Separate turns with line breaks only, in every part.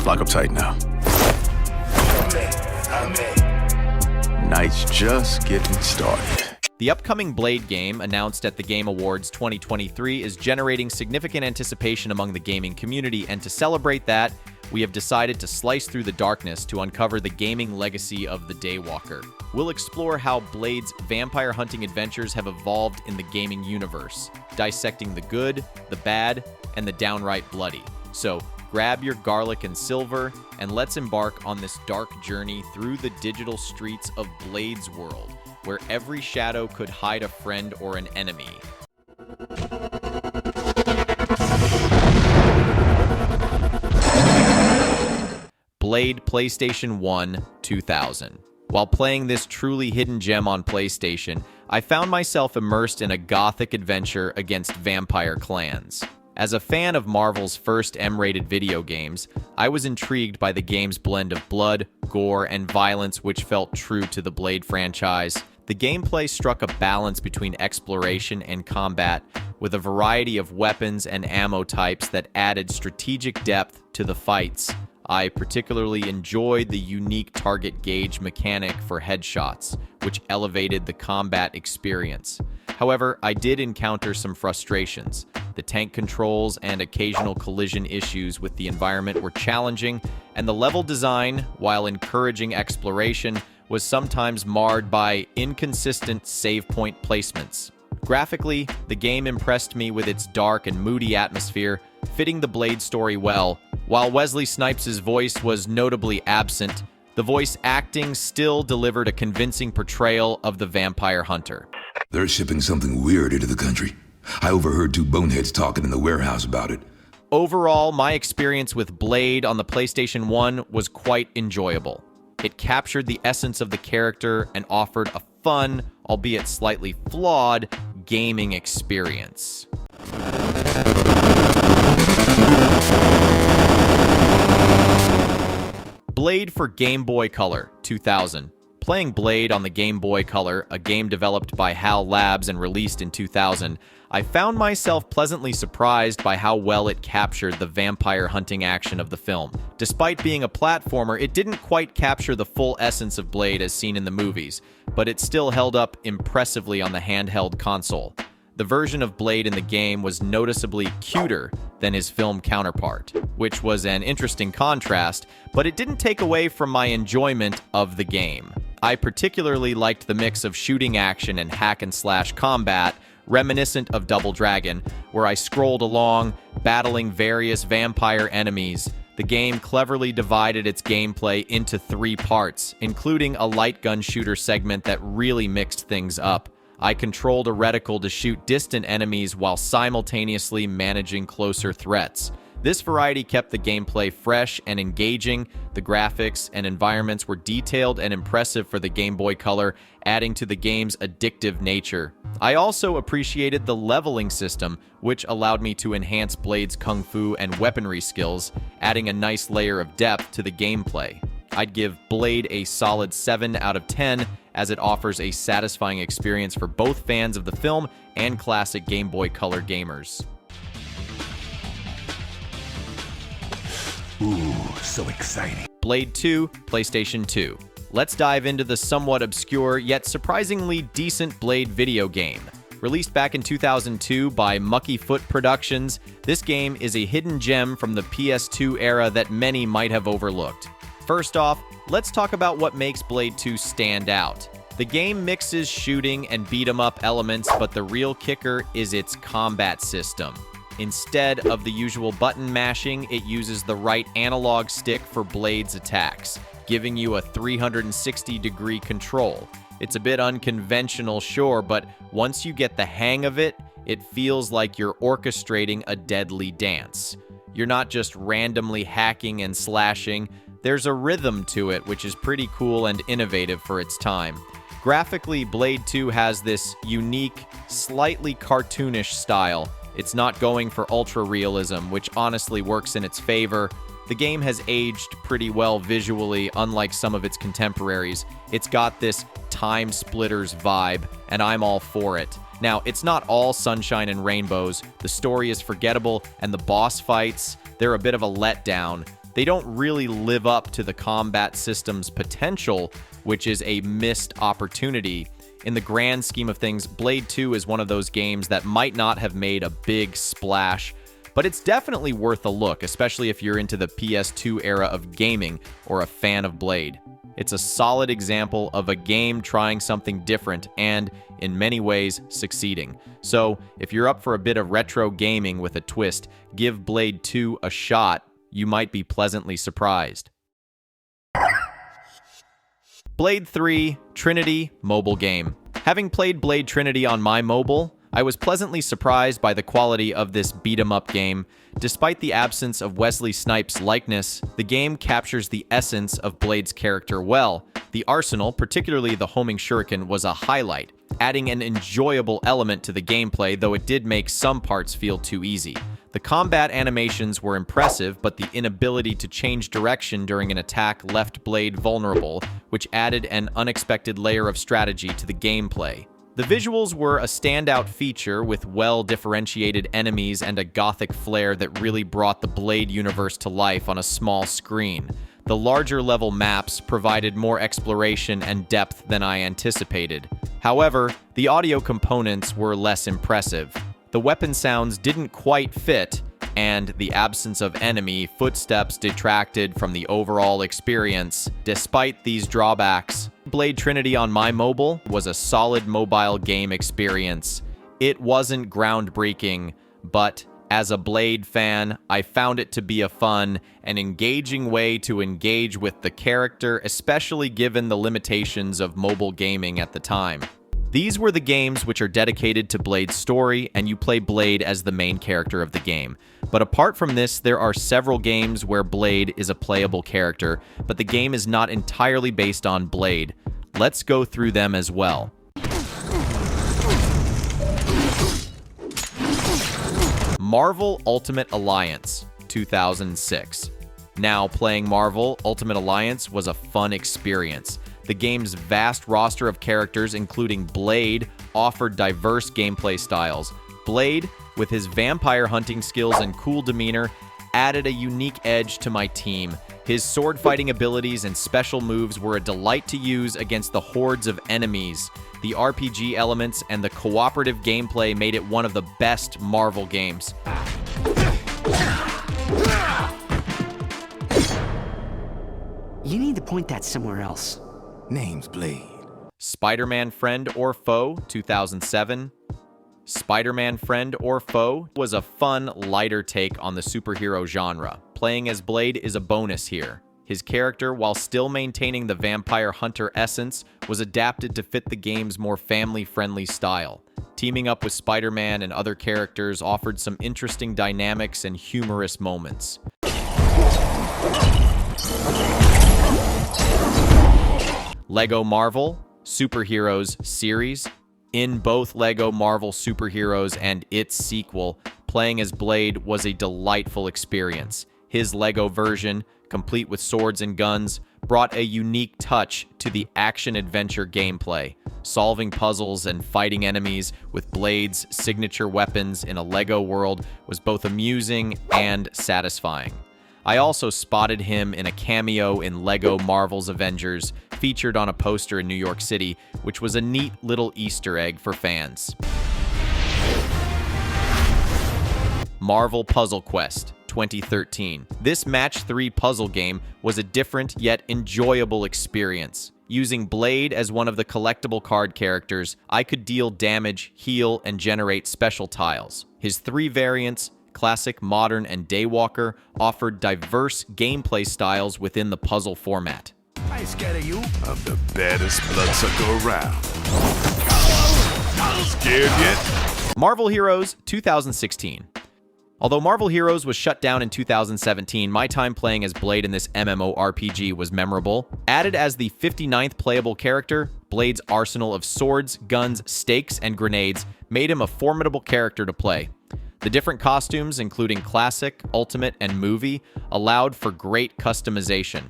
Lock up tight now. Night's just getting started.
The upcoming Blade game, announced at the Game Awards 2023, is generating significant anticipation among the gaming community, and to celebrate that, we have decided to slice through the darkness to uncover the gaming legacy of the Daywalker. We'll explore how Blade's vampire hunting adventures have evolved in the gaming universe, dissecting the good, the bad, and the downright bloody. So, grab your garlic and silver, and let's embark on this dark journey through the digital streets of Blade's world, where every shadow could hide a friend or an enemy. Blade PlayStation 1 2000. While playing this truly hidden gem on PlayStation, I found myself immersed in a gothic adventure against vampire clans. As a fan of Marvel's first M-rated video games, I was intrigued by the game's blend of blood, gore, and violence which felt true to the Blade franchise. The gameplay struck a balance between exploration and combat, with a variety of weapons and ammo types that added strategic depth to the fights. I particularly enjoyed the unique target gauge mechanic for headshots, which elevated the combat experience. However, I did encounter some frustrations. The tank controls and occasional collision issues with the environment were challenging, and the level design, while encouraging exploration, was sometimes marred by inconsistent save point placements. Graphically, the game impressed me with its dark and moody atmosphere, fitting the Blade story well. While Wesley Snipes' voice was notably absent, the voice acting still delivered a convincing portrayal of the vampire hunter.
They're shipping something weird into the country. I overheard two boneheads talking in the warehouse about it.
Overall, my experience with Blade on the PlayStation 1 was quite enjoyable. It captured the essence of the character and offered a fun, albeit slightly flawed, gaming experience. Blade for Game Boy Color 2000. Playing Blade on the Game Boy Color, a game developed by HAL Labs and released in 2000, I found myself pleasantly surprised by how well it captured the vampire hunting action of the film. Despite being a platformer, it didn't quite capture the full essence of Blade as seen in the movies, but it still held up impressively on the handheld console. The version of Blade in the game was noticeably cuter than his film counterpart, which was an interesting contrast, but it didn't take away from my enjoyment of the game. I particularly liked the mix of shooting action and hack-and-slash combat, reminiscent of Double Dragon, where I scrolled along, battling various vampire enemies. The game cleverly divided its gameplay into 3 parts, including a light gun shooter segment that really mixed things up. I controlled a reticle to shoot distant enemies while simultaneously managing closer threats. This variety kept the gameplay fresh and engaging. The graphics and environments were detailed and impressive for the Game Boy Color, adding to the game's addictive nature. I also appreciated the leveling system, which allowed me to enhance Blade's kung fu and weaponry skills, adding a nice layer of depth to the gameplay. I'd give Blade a solid 7 out of 10, as it offers a satisfying experience for both fans of the film and classic Game Boy Color gamers.
Ooh, so exciting.
Blade 2, PlayStation 2. Let's dive into the somewhat obscure yet surprisingly decent Blade video game. Released back in 2002 by Mucky Foot Productions, this game is a hidden gem from the PS2 era that many might have overlooked. First off, let's talk about what makes Blade 2 stand out. The game mixes shooting and beat-em-up elements, but the real kicker is its combat system. Instead of the usual button mashing, it uses the right analog stick for Blade's attacks, giving you a 360-degree control. It's a bit unconventional, sure, but once you get the hang of it, it feels like you're orchestrating a deadly dance. You're not just randomly hacking and slashing. There's a rhythm to it, which is pretty cool and innovative for its time. Graphically, Blade 2 has this unique, slightly cartoonish style. It's not going for ultra-realism, which honestly works in its favor. The game has aged pretty well visually, unlike some of its contemporaries. It's got this Time Splitters vibe, and I'm all for it. Now, it's not all sunshine and rainbows. The story is forgettable, and the boss fights, they're a bit of a letdown. they don't really live up to the combat system's potential, which is a missed opportunity. In the grand scheme of things, Blade 2 is one of those games that might not have made a big splash, but it's definitely worth a look, especially if you're into the PS2 era of gaming or a fan of Blade. It's a solid example of a game trying something different and, in many ways, succeeding. So, if you're up for a bit of retro gaming with a twist, give Blade 2 a shot. You might be pleasantly surprised. Blade 3, Trinity, mobile game. Having played Blade Trinity on my mobile, I was pleasantly surprised by the quality of this beat-em-up game. Despite the absence of Wesley Snipes' likeness, the game captures the essence of Blade's character well. The arsenal, particularly the homing shuriken, was a highlight, adding an enjoyable element to the gameplay, though it did make some parts feel too easy. The combat animations were impressive, but the inability to change direction during an attack left Blade vulnerable, which added an unexpected layer of strategy to the gameplay. The visuals were a standout feature, with well-differentiated enemies and a gothic flair that really brought the Blade universe to life on a small screen. The larger-level maps provided more exploration and depth than I anticipated. However, the audio components were less impressive. The weapon sounds didn't quite fit, and the absence of enemy footsteps detracted from the overall experience. Despite these drawbacks, Blade Trinity on my mobile was a solid mobile game experience. It wasn't groundbreaking, but as a Blade fan, I found it to be a fun and engaging way to engage with the character, especially given the limitations of mobile gaming at the time. These were the games which are dedicated to Blade's story, and you play Blade as the main character of the game. But apart from this, there are several games where Blade is a playable character, but the game is not entirely based on Blade. Let's go through them as well. Marvel Ultimate Alliance, 2006. Now, playing Marvel Ultimate Alliance was a fun experience. The game's vast roster of characters, including Blade, offered diverse gameplay styles. Blade, with his vampire hunting skills and cool demeanor, added a unique edge to my team. His sword-fighting abilities and special moves were a delight to use against the hordes of enemies. The RPG elements and the cooperative gameplay made it one of the best Marvel games.
You need to point that somewhere else.
Name's Blade.
Spider-Man Friend or Foe, 2007. Spider-Man Friend or Foe was a fun, lighter take on the superhero genre. Playing as Blade is a bonus here. His character, while still maintaining the vampire hunter essence, was adapted to fit the game's more family-friendly style. Teaming up with Spider-Man and other characters offered some interesting dynamics and humorous moments. Lego Marvel Superheroes series. In both Lego Marvel Superheroes and its sequel, playing as Blade was a delightful experience. His Lego version, complete with swords and guns, brought a unique touch to the action-adventure gameplay. Solving puzzles and fighting enemies with Blade's signature weapons in a Lego world was both amusing and satisfying. I also spotted him in a cameo in Lego Marvel's Avengers, featured on a poster in New York City, which was a neat little Easter egg for fans. Marvel Puzzle Quest, 2013. This Match 3 puzzle game was a different yet enjoyable experience. Using Blade as one of the collectible card characters, I could deal damage, heal, and generate special tiles. His 3 variants, Classic, Modern, and Daywalker, offered diverse gameplay styles within the puzzle format.
I ain't scared of you. I'm the baddest bloodsucker around. Scared yet?
Marvel Heroes 2016. Although Marvel Heroes was shut down in 2017, my time playing as Blade in this MMORPG was memorable. Added as the 59th playable character, Blade's arsenal of swords, guns, stakes, and grenades made him a formidable character to play. The different costumes, including Classic, Ultimate, and Movie, allowed for great customization.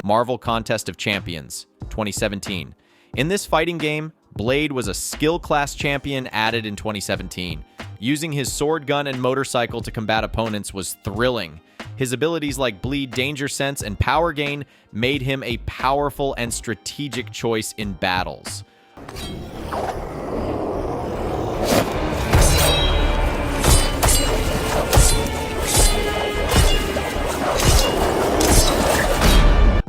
Marvel Contest of Champions, 2017. In this fighting game, Blade was a skill class champion added in 2017. Using his sword, gun, and motorcycle to combat opponents was thrilling. His abilities like Bleed, Danger Sense, and Power Gain made him a powerful and strategic choice in battles.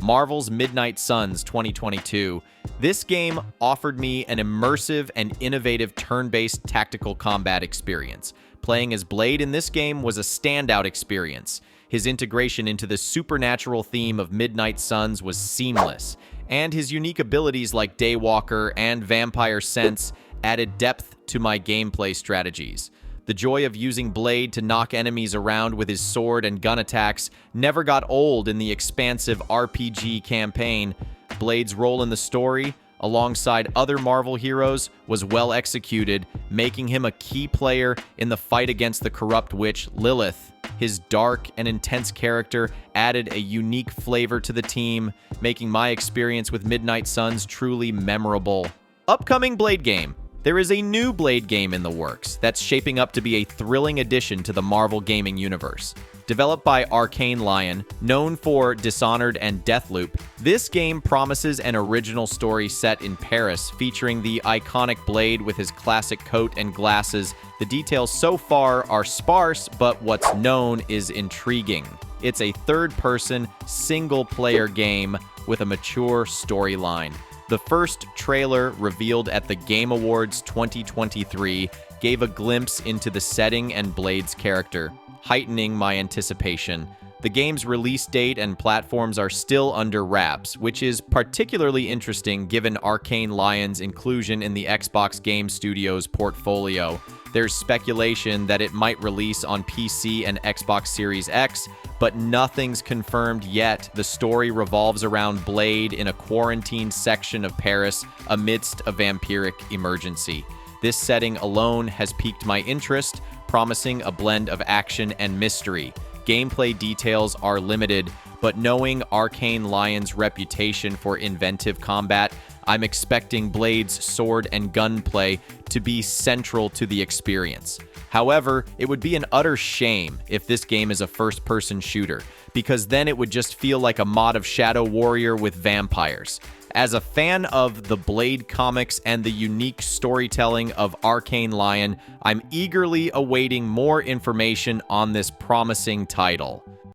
Marvel's Midnight Suns 2022. This game offered me an immersive and innovative turn-based tactical combat experience. Playing as Blade in this game was a standout experience. His integration into the supernatural theme of Midnight Suns was seamless, and his unique abilities like Daywalker and Vampire Sense added depth to my gameplay strategies. The joy of using Blade to knock enemies around with his sword and gun attacks never got old in the expansive RPG campaign. Blade's role in the story, alongside other Marvel heroes, was well executed, making him a key player in the fight against the corrupt witch Lilith. His dark and intense character added a unique flavor to the team, making my experience with Midnight Suns truly memorable. Upcoming Blade game. There is a new Blade game in the works that's shaping up to be a thrilling addition to the Marvel gaming universe. Developed by Arcane, known for Dishonored and Deathloop, this game promises an original story set in Paris, featuring the iconic Blade with his classic coat and glasses. The details so far are sparse, but what's known is intriguing. It's a third-person, single-player game with a mature storyline. The first trailer, revealed at the Game Awards 2023, gave a glimpse into the setting and Blade's character, heightening my anticipation. The game's release date and platforms are still under wraps, which is particularly interesting given Arcane Lion's inclusion in the Xbox Game Studios portfolio. There's speculation that it might release on PC and Xbox Series X, but nothing's confirmed yet. The story revolves around Blade in a quarantined section of Paris amidst a vampiric emergency. This setting alone has piqued my interest, promising a blend of action and mystery. Gameplay details are limited, but knowing Arcane Lion's reputation for inventive combat, I'm expecting Blade's sword and gunplay to be central to the experience. However, it would be an utter shame if this game is a first-person shooter, because then it would just feel like a mod of Shadow Warrior with vampires. As a fan of the Blade comics and the unique storytelling of Arcane Lion, I'm eagerly awaiting more information on this promising title.